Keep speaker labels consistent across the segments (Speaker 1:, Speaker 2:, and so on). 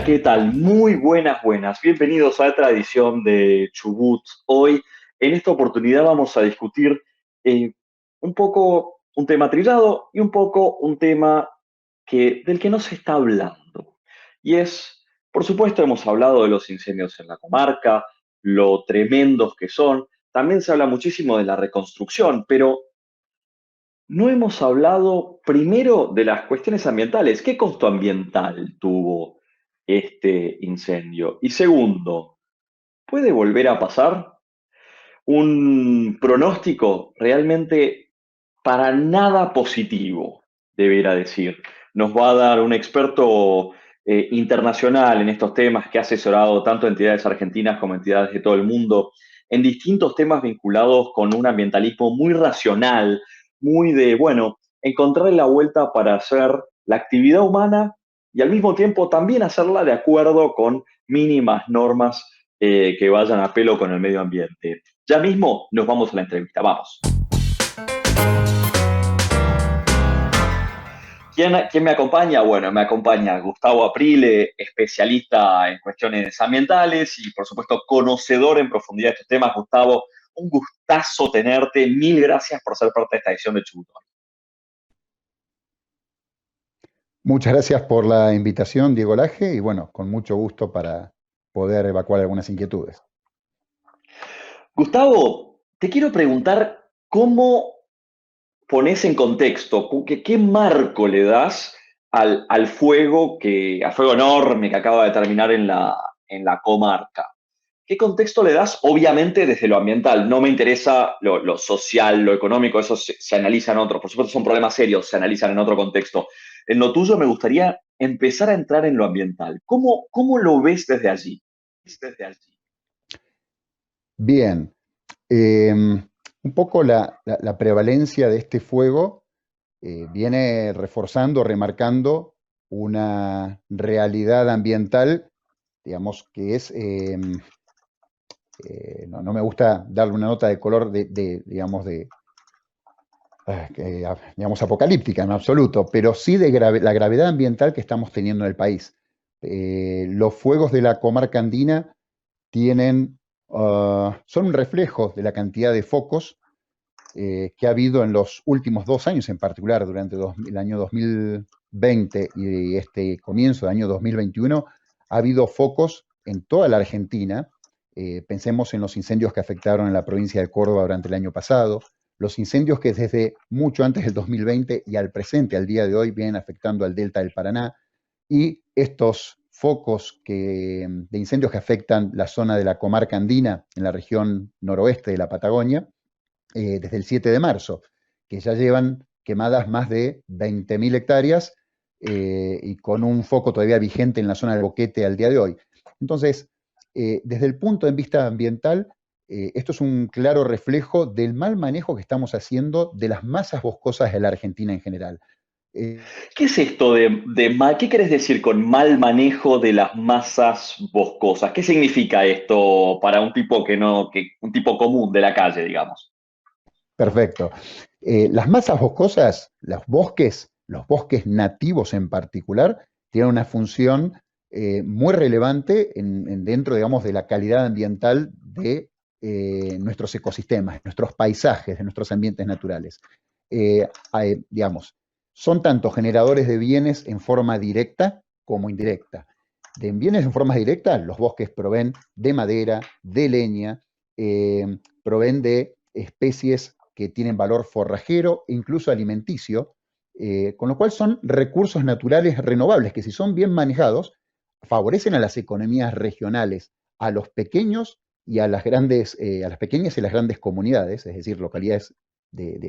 Speaker 1: ¿qué tal? Muy buenas, buenas. Bienvenidos a otra edición de Chubut. Hoy, en esta oportunidad, vamos a discutir eh, un poco un tema trillado y un poco un tema del que no se está hablando. Y es, por supuesto, hemos hablado de los incendios en la comarca, lo tremendos que son. También se habla muchísimo de la reconstrucción, pero no hemos hablado primero de las cuestiones ambientales. ¿Qué costo ambiental tuvo este incendio? Y segundo, ¿puede volver a pasar? Un pronóstico realmente para nada positivo, deberá decir. Nos va a dar un experto internacional en estos temas que ha asesorado tanto a entidades argentinas como entidades de todo el mundo en distintos temas vinculados con un ambientalismo muy racional, muy de, bueno, encontrar la vuelta para hacer la actividad humana y al mismo tiempo también hacerla de acuerdo con mínimas normas que vayan a pelo con el medio ambiente. Ya mismo nos vamos a la entrevista, vamos. ¿Quién me acompaña? Bueno, me acompaña Gustavo Aprile, especialista en cuestiones ambientales y, por supuesto, conocedor en profundidad de estos temas. Gustavo, un gustazo tenerte. Mil gracias por ser parte de esta edición de Chubutón.
Speaker 2: Muchas gracias por la invitación, Diego Laje, y bueno, con mucho gusto para poder evacuar algunas inquietudes.
Speaker 1: Gustavo, te quiero preguntar cómo pones en contexto, qué marco le das al fuego, al fuego enorme que acaba de terminar en la comarca. ¿Qué contexto le das? Obviamente desde lo ambiental. No me interesa lo social, lo económico, eso se analiza en otro. Por supuesto son problemas serios, se analizan en otro contexto. En lo tuyo me gustaría empezar a entrar en lo ambiental. ¿Cómo lo ves desde allí? Desde allí.
Speaker 2: Bien, un poco la prevalencia de este fuego viene reforzando, remarcando una realidad ambiental, digamos, que es, no me gusta darle una nota de color digamos, digamos, apocalíptica en absoluto, pero sí de la gravedad ambiental que estamos teniendo en el país. Los fuegos de la comarca andina son un reflejo de la cantidad de focos que ha habido en los últimos 2 años, en particular durante el año 2020 y este comienzo del año 2021, ha habido focos en toda la Argentina. Pensemos en los incendios que afectaron en la provincia de Córdoba durante el año pasado, los incendios que desde mucho antes del 2020 y al presente, al día de hoy, vienen afectando al delta del Paraná, y estos focos de incendios que afectan la zona de la comarca andina, en la región noroeste de la Patagonia, desde el 7 de marzo, que ya llevan quemadas más de 20.000 hectáreas y con un foco todavía vigente en la zona del Boquete al día de hoy. Entonces, desde el punto de vista ambiental, esto es un claro reflejo del mal manejo que estamos haciendo de las masas boscosas de la Argentina en general.
Speaker 1: ¿Qué es esto qué querés decir con mal manejo de las masas boscosas? ¿Qué significa esto para un tipo un tipo común de la calle, digamos?
Speaker 2: Perfecto. Las masas boscosas, los bosques nativos en particular, tienen una función muy relevante dentro, digamos, de la calidad ambiental de nuestros ecosistemas, nuestros paisajes, de nuestros ambientes naturales. Digamos, son tanto generadores de bienes en forma directa como indirecta. De bienes en forma directa, los bosques proveen de madera, de leña, proveen de especies que tienen valor forrajero e incluso alimenticio, con lo cual son recursos naturales renovables que, si son bien manejados, favorecen a las economías regionales, a los pequeños y a las pequeñas y las grandes comunidades, es decir, localidades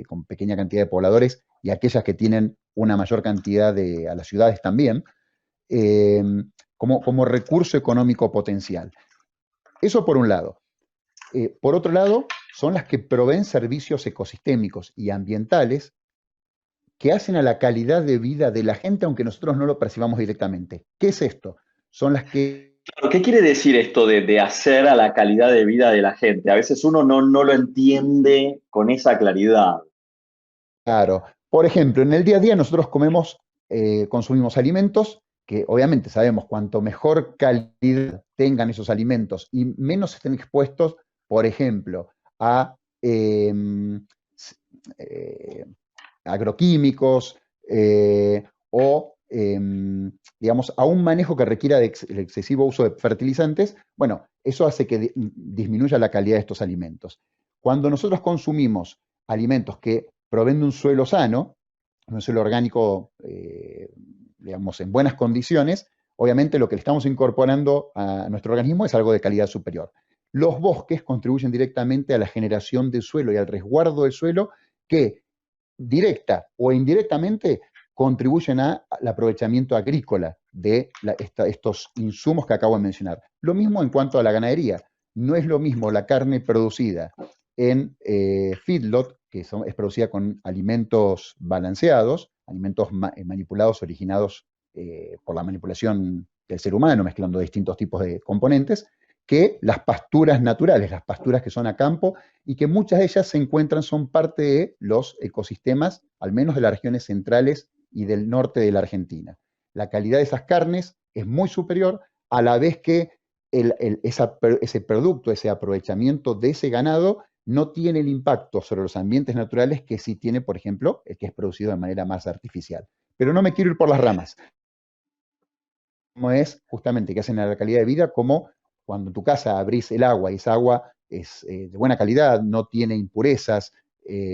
Speaker 2: con pequeña cantidad de pobladores y aquellas que tienen una mayor cantidad a las ciudades también, eh, como recurso económico potencial. Eso por un lado. Por otro lado, son las que proveen servicios ecosistémicos y ambientales que hacen a la calidad de vida de la gente, aunque nosotros no lo percibamos directamente. ¿Qué es esto? Son las que...
Speaker 1: ¿Qué quiere decir esto de hacer a la calidad de vida de la gente? A veces uno no lo entiende con esa claridad.
Speaker 2: Claro. Por ejemplo, en el día a día nosotros consumimos alimentos que obviamente sabemos cuanto mejor calidad tengan esos alimentos y menos estén expuestos, por ejemplo, a eh, agroquímicos digamos, a un manejo que requiera el excesivo uso de fertilizantes, bueno, eso hace que disminuya la calidad de estos alimentos. Cuando nosotros consumimos alimentos que proveen de un suelo sano, un suelo orgánico, digamos, en buenas condiciones, obviamente lo que le estamos incorporando a nuestro organismo es algo de calidad superior. Los bosques contribuyen directamente a la generación de suelo y al resguardo del suelo que directa o indirectamente contribuyen al aprovechamiento agrícola de estos insumos que acabo de mencionar. Lo mismo en cuanto a la ganadería. No es lo mismo la carne producida en feedlot, que es producida con alimentos balanceados, alimentos manipulados, originados por la manipulación del ser humano, mezclando distintos tipos de componentes, que las pasturas naturales, las pasturas que son a campo y que muchas de ellas se encuentran, son parte de los ecosistemas, al menos de las regiones centrales y del norte de la Argentina. La calidad de esas carnes es muy superior, a la vez que ese producto, ese aprovechamiento de ese ganado, no tiene el impacto sobre los ambientes naturales que sí tiene, por ejemplo, el que es producido de manera más artificial. Pero no me quiero ir por las ramas. Como es justamente que hacen a la calidad de vida, como cuando en tu casa abrís el agua y esa agua es de buena calidad, no tiene impurezas,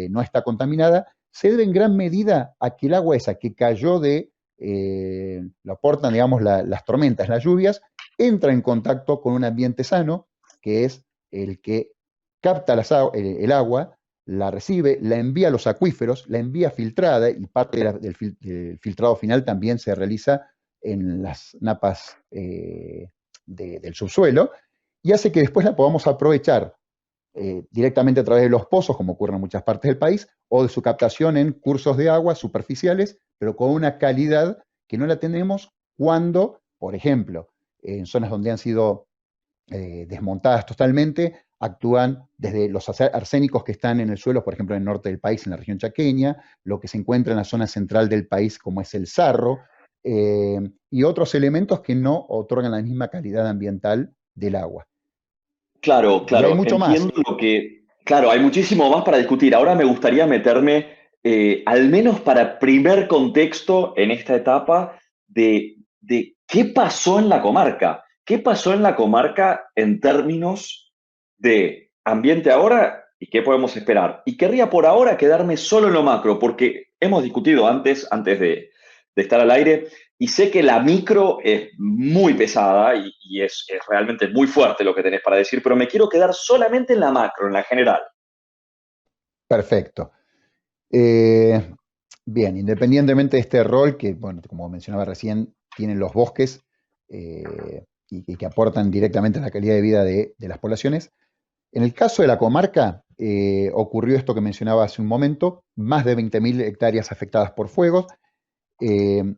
Speaker 2: no está contaminada, se debe en gran medida a que el agua esa que cayó lo aportan, digamos, las tormentas, las lluvias, entra en contacto con un ambiente sano, que es el que capta el agua, la recibe, la envía a los acuíferos, la envía filtrada y parte del filtrado final también se realiza en las napas del subsuelo y hace que después la podamos aprovechar directamente a través de los pozos, como ocurre en muchas partes del país, o de su captación en cursos de agua superficiales, pero con una calidad que no la tenemos cuando, por ejemplo, en zonas donde han sido desmontadas totalmente, actúan desde los arsénicos que están en el suelo, por ejemplo, en el norte del país, en la región chaqueña, lo que se encuentra en la zona central del país, como es el sarro, y otros elementos que no otorgan la misma calidad ambiental del agua.
Speaker 1: Claro,
Speaker 2: Y hay
Speaker 1: claro,
Speaker 2: mucho más.
Speaker 1: entiendo lo que... Claro, hay muchísimo más para discutir. Ahora me gustaría meterme, al menos para primer contexto en esta etapa, de qué pasó en la comarca. ¿Qué pasó en la comarca en términos de ambiente ahora y qué podemos esperar? Y querría por ahora quedarme solo en lo macro, porque hemos discutido antes de estar al aire, y sé que la micro es muy pesada y es realmente muy fuerte lo que tenés para decir, pero me quiero quedar solamente en la macro, en la general.
Speaker 2: Perfecto. Eh, Bien, independientemente de este rol que, bueno, como mencionaba recién, tienen los bosques y que aportan directamente a la calidad de vida de las poblaciones, en el caso de la comarca ocurrió esto que mencionaba hace un momento, más de 20.000 hectáreas afectadas por fuegos, eh,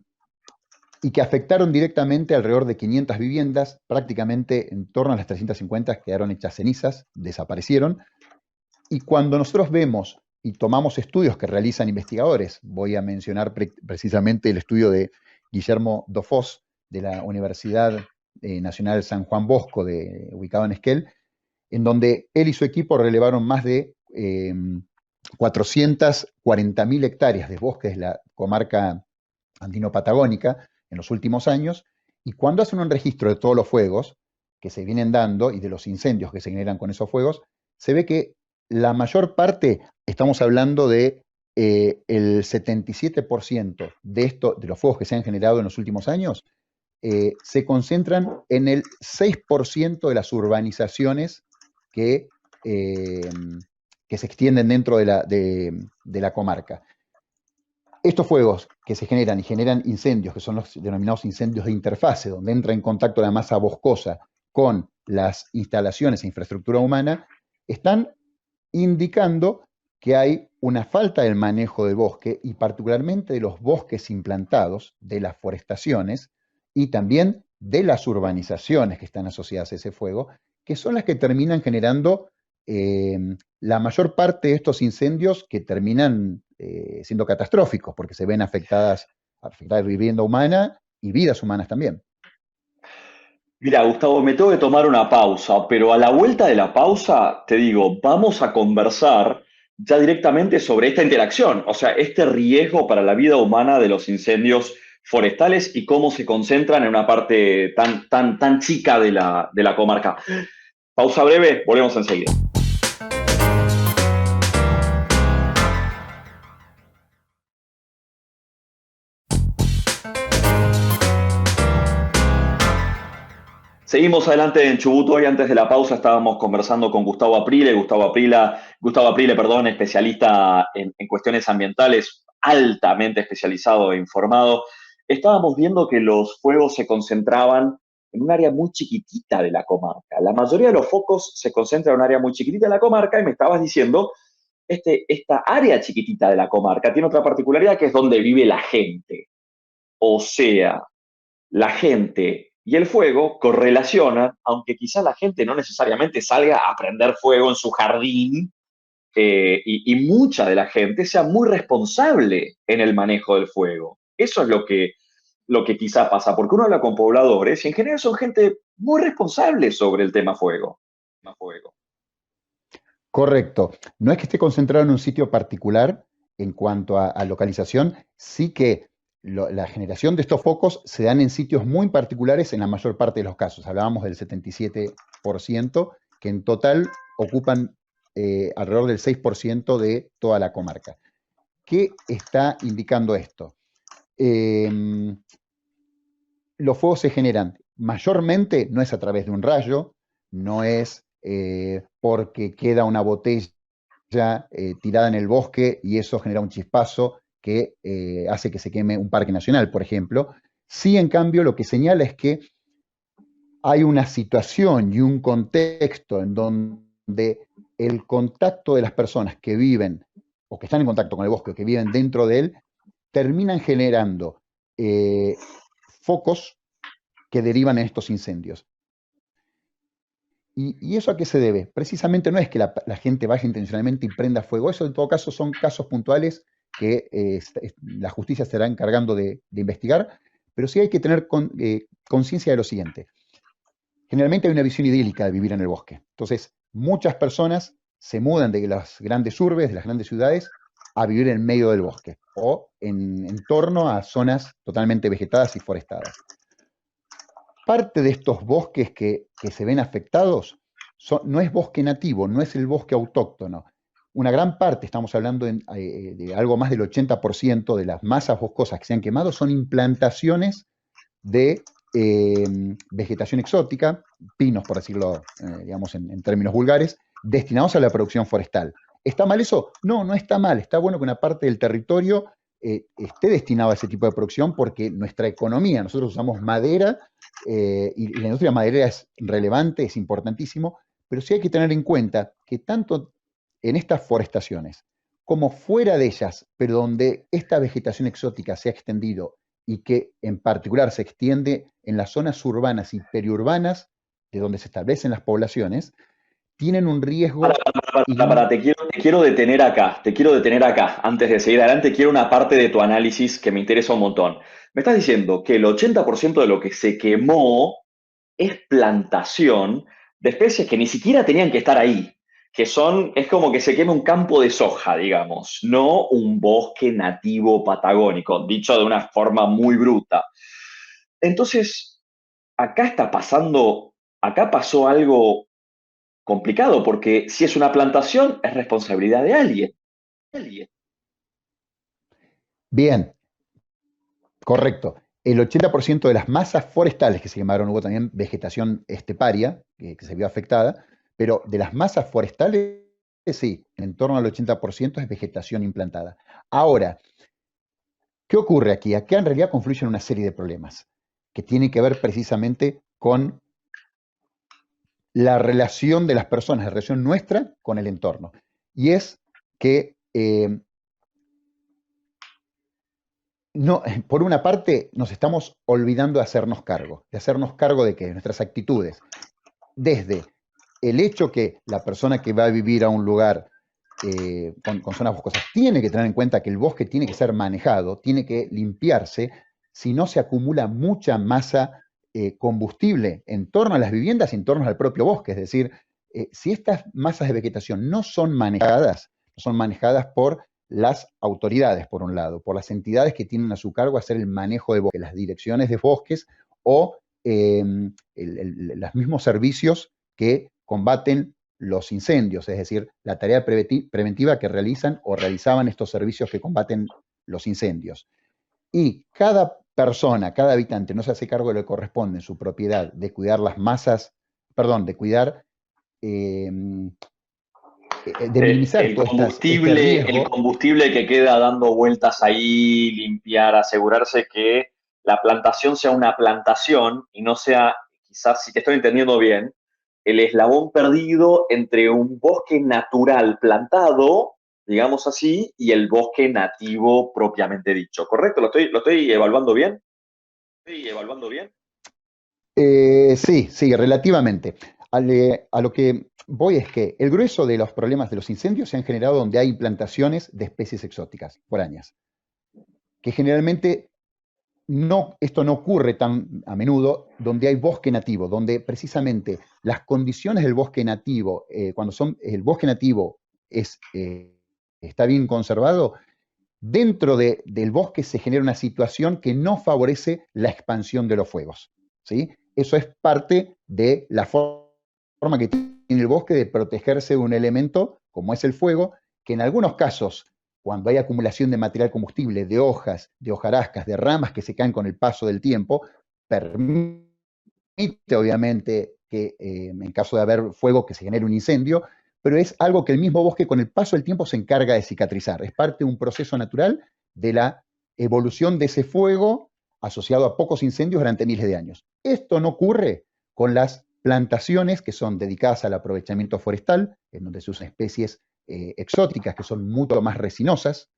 Speaker 2: y que afectaron directamente alrededor de 500 viviendas, prácticamente en torno a las 350 quedaron hechas cenizas, desaparecieron. Y cuando nosotros vemos y tomamos estudios que realizan investigadores, voy a mencionar precisamente el estudio de Guillermo Dofós de la Universidad Nacional San Juan Bosco, ubicado en Esquel, en donde él y su equipo relevaron más de 440.000 hectáreas de bosques de la comarca andino-patagónica en los últimos años, y cuando hacen un registro de todos los fuegos que se vienen dando y de los incendios que se generan con esos fuegos, se ve que la mayor parte, estamos hablando de el 77% de los fuegos que se han generado en los últimos años, se concentran en el 6% de las urbanizaciones que, eh, que se extienden dentro de la comarca. Estos fuegos que se generan y generan incendios, que son los denominados incendios de interfase, donde entra en contacto la masa boscosa con las instalaciones e infraestructura humana, están indicando que hay una falta del manejo del bosque y particularmente de los bosques implantados, de las forestaciones y también de las urbanizaciones que están asociadas a ese fuego, que son las que terminan generando eh, la mayor parte de estos incendios que terminan siendo catastróficos porque se ven afectada vivienda humana y vidas humanas también.
Speaker 1: Mira, Gustavo, me tengo que tomar una pausa, pero a la vuelta de la pausa, te digo, vamos a conversar ya directamente sobre esta interacción, o sea, este riesgo para la vida humana de los incendios forestales y cómo se concentran en una parte tan chica de la comarca. Pausa breve, volvemos enseguida. Seguimos adelante en Chubut. Hoy, antes de la pausa, estábamos conversando con Gustavo Aprile, perdón, especialista en cuestiones ambientales, altamente especializado e informado. Estábamos viendo que los fuegos se concentraban en un área muy chiquitita de la comarca. La mayoría de los focos se concentra en un área muy chiquitita de la comarca y me estabas diciendo, esta área chiquitita de la comarca tiene otra particularidad que es donde vive la gente. O sea, la gente y el fuego correlacionan, aunque quizás la gente no necesariamente salga a prender fuego en su jardín, y mucha de la gente sea muy responsable en el manejo del fuego. Eso es lo que quizá pasa, porque uno habla con pobladores y en general son gente muy responsable sobre el tema fuego.
Speaker 2: Correcto. No es que esté concentrado en un sitio particular en cuanto a localización, sí que la generación de estos focos se dan en sitios muy particulares en la mayor parte de los casos. Hablábamos del 77%, que en total ocupan alrededor del 6% de toda la comarca. ¿Qué está indicando esto? Los fuegos se generan mayormente, no es a través de un rayo, no es porque queda una botella tirada en el bosque y eso genera un chispazo que hace que se queme un parque nacional, por ejemplo. Sí, en cambio, lo que señala es que hay una situación y un contexto en donde el contacto de las personas que viven o que están en contacto con el bosque o que viven dentro de él terminan generando focos que derivan en estos incendios. ¿Y eso a qué se debe? Precisamente no es que la gente vaya intencionalmente y prenda fuego, eso en todo caso son casos puntuales que la justicia se estará encargando de investigar, pero sí hay que tener conciencia de lo siguiente. Generalmente hay una visión idílica de vivir en el bosque. Entonces, muchas personas se mudan de las grandes urbes, de las grandes ciudades, a vivir en medio del bosque o en torno a zonas totalmente vegetadas y forestadas. Parte de estos bosques que se ven afectados no es bosque nativo, no es el bosque autóctono. Una gran parte, estamos hablando de algo más del 80% de las masas boscosas que se han quemado, son implantaciones de vegetación exótica, pinos, por decirlo, digamos, en términos vulgares, destinados a la producción forestal. ¿Está mal eso? No, no está mal. Está bueno que una parte del territorio esté destinado a ese tipo de producción porque nuestra economía, nosotros usamos madera y la industria maderera es relevante, es importantísimo, pero sí hay que tener en cuenta que tanto en estas forestaciones como fuera de ellas, pero donde esta vegetación exótica se ha extendido y que en particular se extiende en las zonas urbanas y periurbanas de donde se establecen las poblaciones, tienen un riesgo.
Speaker 1: Te quiero detener acá, Antes de seguir adelante, quiero una parte de tu análisis que me interesa un montón. Me estás diciendo que el 80% de lo que se quemó es plantación de especies que ni siquiera tenían que estar ahí, es como que se quema un campo de soja, digamos, no un bosque nativo patagónico, dicho de una forma muy bruta. Entonces, acá pasó algo complicado, porque si es una plantación, es responsabilidad de alguien.
Speaker 2: Bien, correcto. El 80% de las masas forestales que se quemaron, hubo también vegetación esteparia que se vio afectada, pero de las masas forestales, sí, en torno al 80% es vegetación implantada. Ahora, ¿qué ocurre aquí? Acá en realidad confluyen una serie de problemas que tienen que ver precisamente con la relación de las personas, la relación nuestra con el entorno. Y es que no, por una parte, nos estamos olvidando de hacernos cargo de que nuestras actitudes, desde el hecho que la persona que va a vivir a un lugar con zonas boscosas tiene que tener en cuenta que el bosque tiene que ser manejado, tiene que limpiarse, si no se acumula mucha masa combustible en torno a las viviendas y en torno al propio bosque. Es decir, si estas masas de vegetación no son manejadas por las autoridades, por un lado, por las entidades que tienen a su cargo hacer el manejo de bosques, las direcciones de bosques o los mismos servicios que combaten los incendios, es decir, la tarea preventiva que realizan o realizaban estos servicios que combaten los incendios. Y cada persona, cada habitante no se hace cargo de lo que corresponde en su propiedad, de cuidar las masas, perdón, de cuidar, de minimizar todo este
Speaker 1: El
Speaker 2: riesgo.
Speaker 1: combustible que queda dando vueltas ahí, limpiar, asegurarse que la plantación sea una plantación y no sea, quizás si te estoy entendiendo bien, el eslabón perdido entre un bosque natural plantado, digamos así, y el bosque nativo propiamente dicho. ¿Correcto? Lo estoy evaluando bien? ¿Estoy evaluando bien?
Speaker 2: Sí, sí, relativamente. A lo que voy es que el grueso de los problemas de los incendios se han generado donde hay implantaciones de especies exóticas, foráneas, que generalmente esto no ocurre tan a menudo donde hay bosque nativo, donde precisamente las condiciones del bosque nativo, el bosque nativo está bien conservado, dentro del bosque se genera una situación que no favorece la expansión de los fuegos. ¿Sí? Eso es parte de la forma que tiene el bosque de protegerse de un elemento como es el fuego, que en algunos casos, cuando hay acumulación de material combustible, de hojas, de hojarascas, de ramas que se caen con el paso del tiempo, permite obviamente que en caso de haber fuego que se genere un incendio, pero es algo que el mismo bosque con el paso del tiempo se encarga de cicatrizar. Es parte de un proceso natural de la evolución de ese fuego asociado a pocos incendios durante miles de años. Esto no ocurre con las plantaciones que son dedicadas al aprovechamiento forestal, en donde se usan especies exóticas que son mucho más resinosas,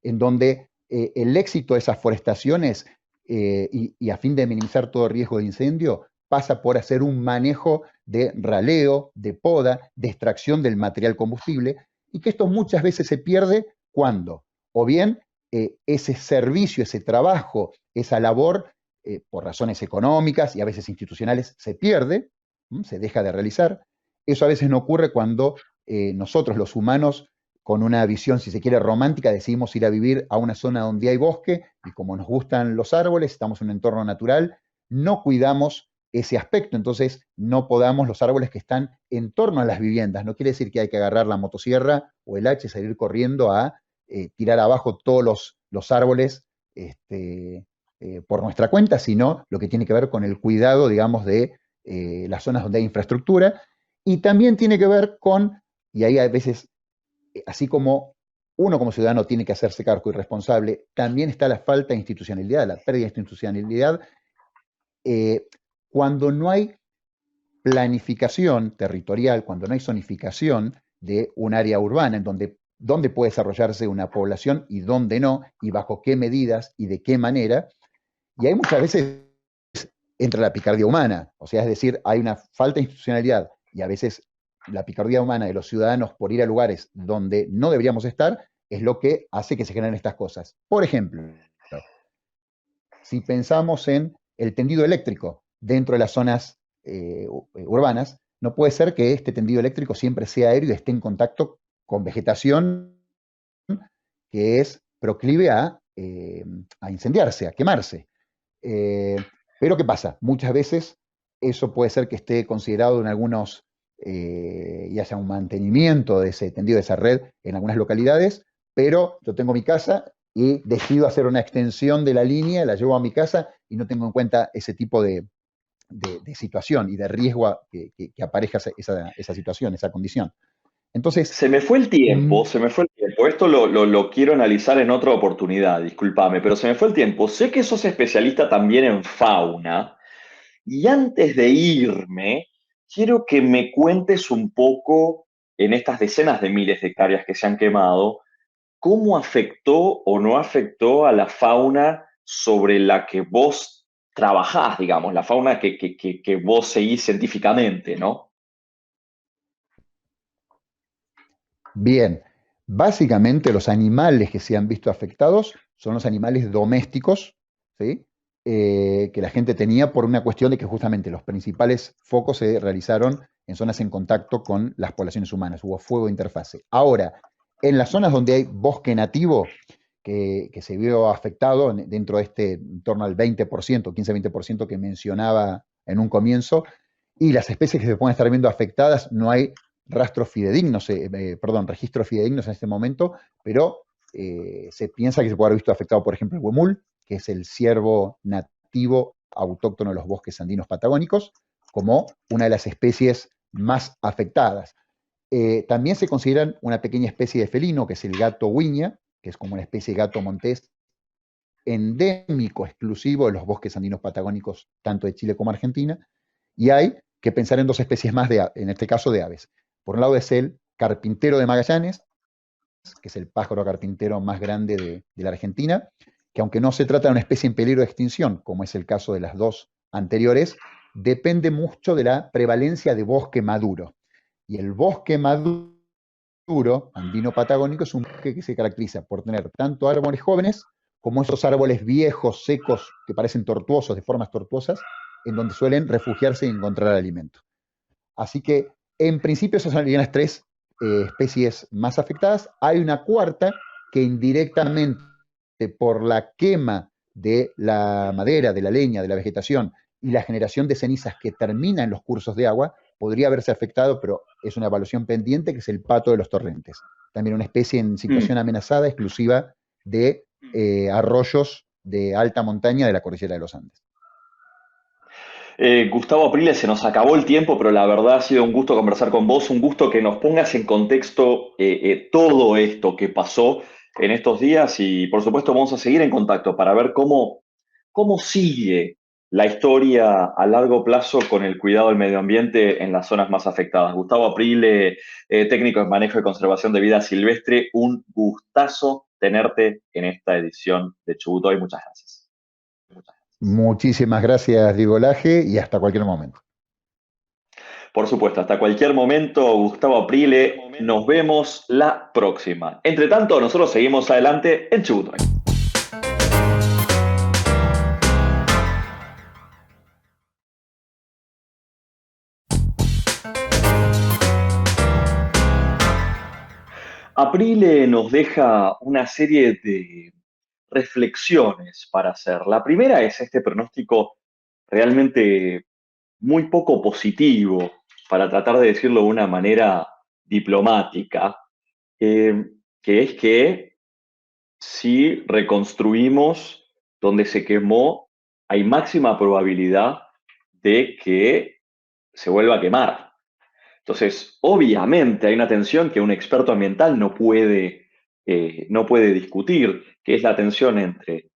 Speaker 2: en donde el éxito de esas forestaciones y a fin de minimizar todo riesgo de incendio pasa por hacer un manejo de raleo, de poda, de extracción del material combustible, y que esto muchas veces se pierde cuando, o bien ese servicio, ese trabajo, esa labor, por razones económicas y a veces institucionales, se pierde, se deja de realizar. Eso a veces no ocurre cuando nosotros, los humanos, con una visión, si se quiere, romántica, decidimos ir a vivir a una zona donde hay bosque y como nos gustan los árboles, estamos en un entorno natural, no cuidamos ese aspecto, entonces no podamos los árboles que están en torno a las viviendas. No quiere decir que hay que agarrar la motosierra o el hacha y salir corriendo a tirar abajo todos los árboles por nuestra cuenta, sino lo que tiene que ver con el cuidado, digamos, de las zonas donde hay infraestructura y también tiene que ver con, y ahí a veces, así como uno como ciudadano tiene que hacerse cargo y responsable, también está la falta de institucionalidad, la pérdida de institucionalidad eh, cuando no hay planificación territorial, cuando no hay zonificación de un área urbana en donde puede desarrollarse una población y dónde no, y bajo qué medidas y de qué manera. Y hay muchas veces entra la picardía humana, o sea, es decir, hay una falta de institucionalidad y a veces la picardía humana de los ciudadanos por ir a lugares donde no deberíamos estar es lo que hace que se generen estas cosas. Por ejemplo, si pensamos en el tendido eléctrico dentro de las zonas urbanas, no puede ser que este tendido eléctrico siempre sea aéreo y esté en contacto con vegetación que es proclive a incendiarse, a quemarse. Pero ¿qué pasa? Muchas veces eso puede ser que esté considerado en algunos, y haya un mantenimiento de ese tendido, de esa red en algunas localidades, pero yo tengo mi casa y decido hacer una extensión de la línea, la llevo a mi casa y no tengo en cuenta ese tipo de situación y de riesgo que aparezca esa situación, esa condición. Entonces,
Speaker 1: Se me fue el tiempo, se me fue el tiempo. Esto lo quiero analizar en otra oportunidad, discúlpame, pero se me fue el tiempo. Sé que sos especialista también en fauna y antes de irme, quiero que me cuentes un poco en estas decenas de miles de hectáreas que se han quemado, cómo afectó o no afectó a la fauna sobre la que vos trabajás, digamos, la fauna que vos seguís científicamente, ¿no?
Speaker 2: bien, básicamente los animales que se han visto afectados son los animales domésticos, ¿sí? que la gente tenía por una cuestión de que justamente los principales focos se realizaron en zonas en contacto con las poblaciones humanas, hubo fuego de interfase. Ahora, en las zonas donde hay bosque nativo, que se vio afectado dentro de este, en torno al 20%, 15-20% que mencionaba en un comienzo, y las especies que se pueden estar viendo afectadas, no hay rastros fidedignos, registros fidedignos en este momento, pero se piensa que se puede haber visto afectado, por ejemplo, el huemul, que es el ciervo nativo autóctono de los bosques andinos patagónicos, como una de las especies más afectadas. También se consideran una pequeña especie de felino, que es el gato huiña, que es como una especie de gato montés endémico exclusivo de los bosques andinos patagónicos, tanto de Chile como Argentina, y hay que pensar en dos especies más, en este caso de aves. Por un lado es el carpintero de Magallanes, que es el pájaro carpintero más grande de la Argentina, que aunque no se trata de una especie en peligro de extinción, como es el caso de las dos anteriores, depende mucho de la prevalencia de bosque maduro. Y el bosque maduro andino patagónico es un bosque que se caracteriza por tener tanto árboles jóvenes como esos árboles viejos, secos, que parecen tortuosos, de formas tortuosas, en donde suelen refugiarse y encontrar alimento. Así que, en principio, esas serían las tres especies más afectadas. Hay una cuarta que indirectamente, por la quema de la madera, de la leña, de la vegetación y la generación de cenizas que termina en los cursos de agua, podría haberse afectado, pero es una evaluación pendiente, que es el pato de los torrentes. También una especie en situación amenazada, exclusiva de arroyos de alta montaña de la cordillera de los Andes.
Speaker 1: Gustavo Aprile, se nos acabó el tiempo, pero la verdad ha sido un gusto conversar con vos, un gusto que nos pongas en contexto todo esto que pasó en estos días y por supuesto vamos a seguir en contacto para ver cómo sigue la historia a largo plazo con el cuidado del medio ambiente en las zonas más afectadas. Gustavo Aprile, técnico en manejo y conservación de vida silvestre, un gustazo tenerte en esta edición de Chubut Hoy. Muchas gracias. Muchas gracias.
Speaker 2: Muchísimas gracias, Diego Laje, y hasta cualquier momento.
Speaker 1: Por supuesto, hasta cualquier momento, Gustavo Aprile, nos vemos la próxima. Entre tanto, nosotros seguimos adelante en Chubut Hoy. Aprile nos deja una serie de reflexiones para hacer. La primera es este pronóstico realmente muy poco positivo, para tratar de decirlo de una manera diplomática, eh, que es que si reconstruimos donde se quemó, hay máxima probabilidad de que se vuelva a quemar. Entonces, obviamente hay una tensión que un experto ambiental no puede discutir, que es la tensión entre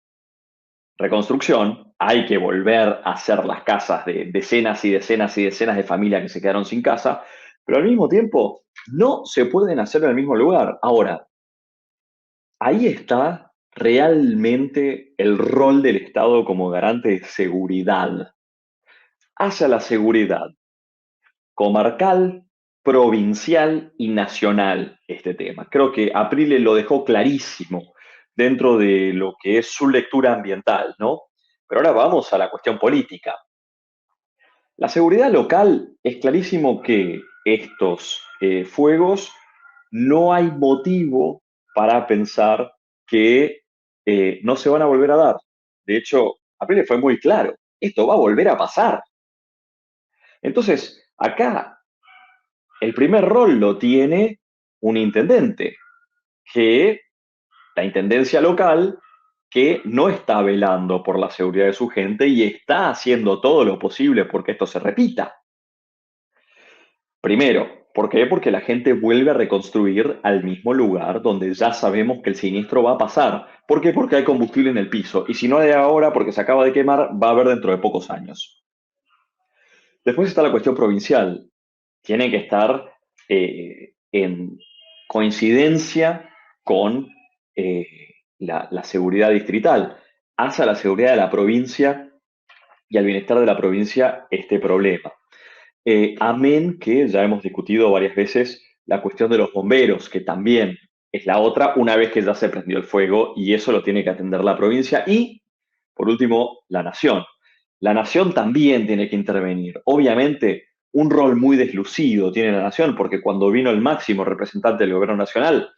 Speaker 1: reconstrucción, hay que volver a hacer las casas de decenas y decenas y decenas de familias que se quedaron sin casa, pero al mismo tiempo no se pueden hacer en el mismo lugar. Ahora, ahí está realmente el rol del Estado como garante de seguridad. Hacia la seguridad comarcal, provincial y nacional este tema. Creo que Aprile lo dejó clarísimo dentro de lo que es su lectura ambiental, ¿no? Pero ahora vamos a la cuestión política. La seguridad local es clarísimo que estos fuegos no hay motivo para pensar que no se van a volver a dar. De hecho, Aprile fue muy claro, esto va a volver a pasar. Entonces, acá el primer rol lo tiene un intendente, que la intendencia local, que no está velando por la seguridad de su gente y está haciendo todo lo posible porque esto se repita. Primero, ¿por qué? Porque la gente vuelve a reconstruir al mismo lugar donde ya sabemos que el siniestro va a pasar. ¿Por qué? Porque hay combustible en el piso. Y si no hay ahora porque se acaba de quemar, va a haber dentro de pocos años. Después está la cuestión provincial. Tiene que estar en coincidencia con la seguridad distrital. Hacia la seguridad de la provincia y al bienestar de la provincia este problema. Amén que ya hemos discutido varias veces la cuestión de los bomberos, que también es la otra una vez que ya se prendió el fuego y eso lo tiene que atender la provincia y Por último, la nación. La nación también tiene que intervenir. Obviamente, un rol muy deslucido tiene la nación, porque cuando vino el máximo representante del gobierno nacional,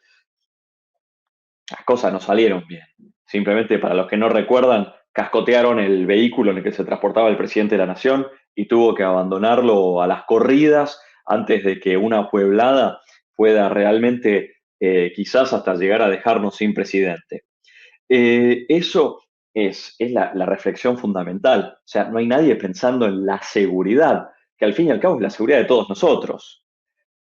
Speaker 1: las cosas no salieron bien. Simplemente, para los que no recuerdan, cascotearon el vehículo en el que se transportaba el presidente de la nación y tuvo que abandonarlo a las corridas antes de que una pueblada pueda realmente, quizás hasta llegar a dejarnos sin presidente. Eso es la reflexión fundamental. O sea, no hay nadie pensando en la seguridad, que al fin y al cabo es la seguridad de todos nosotros.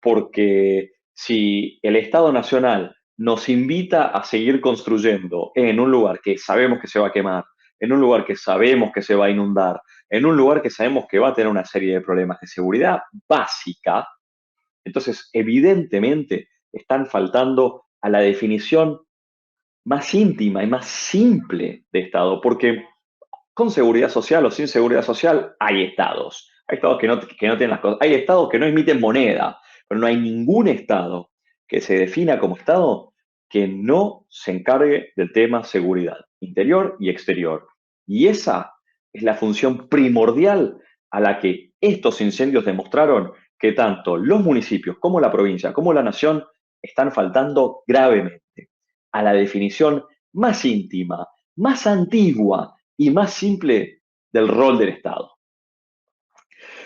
Speaker 1: Porque si el Estado Nacional nos invita a seguir construyendo en un lugar que sabemos que se va a quemar, en un lugar que sabemos que se va a inundar, en un lugar que sabemos que va a tener una serie de problemas de seguridad básica, entonces evidentemente están faltando a la definición más íntima y más simple de Estado, porque con seguridad social o sin seguridad social hay estados. Hay estados que no tienen las cosas. Hay estados que no emiten moneda, pero no hay ningún estado que se defina como estado que no se encargue del tema seguridad interior y exterior. Y esa es la función primordial a la que estos incendios demostraron que tanto los municipios como la provincia como la nación están faltando gravemente a la definición más íntima, más antigua y más simple del rol del Estado.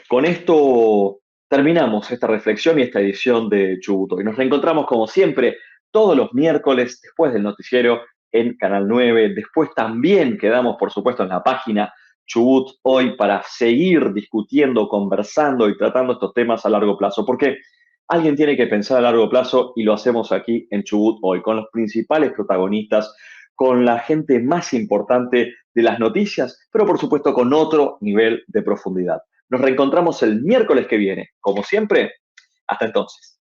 Speaker 1: Con esto terminamos esta reflexión y esta edición de Chubuto. Y nos reencontramos como siempre todos los miércoles después del noticiero en Canal 9. Después también quedamos, por supuesto, en la página Chubut Hoy para seguir discutiendo, conversando y tratando estos temas a largo plazo. Porque alguien tiene que pensar a largo plazo y lo hacemos aquí en Chubut Hoy, con los principales protagonistas, con la gente más importante de las noticias, pero por supuesto con otro nivel de profundidad. Nos reencontramos el miércoles que viene. Como siempre, hasta entonces.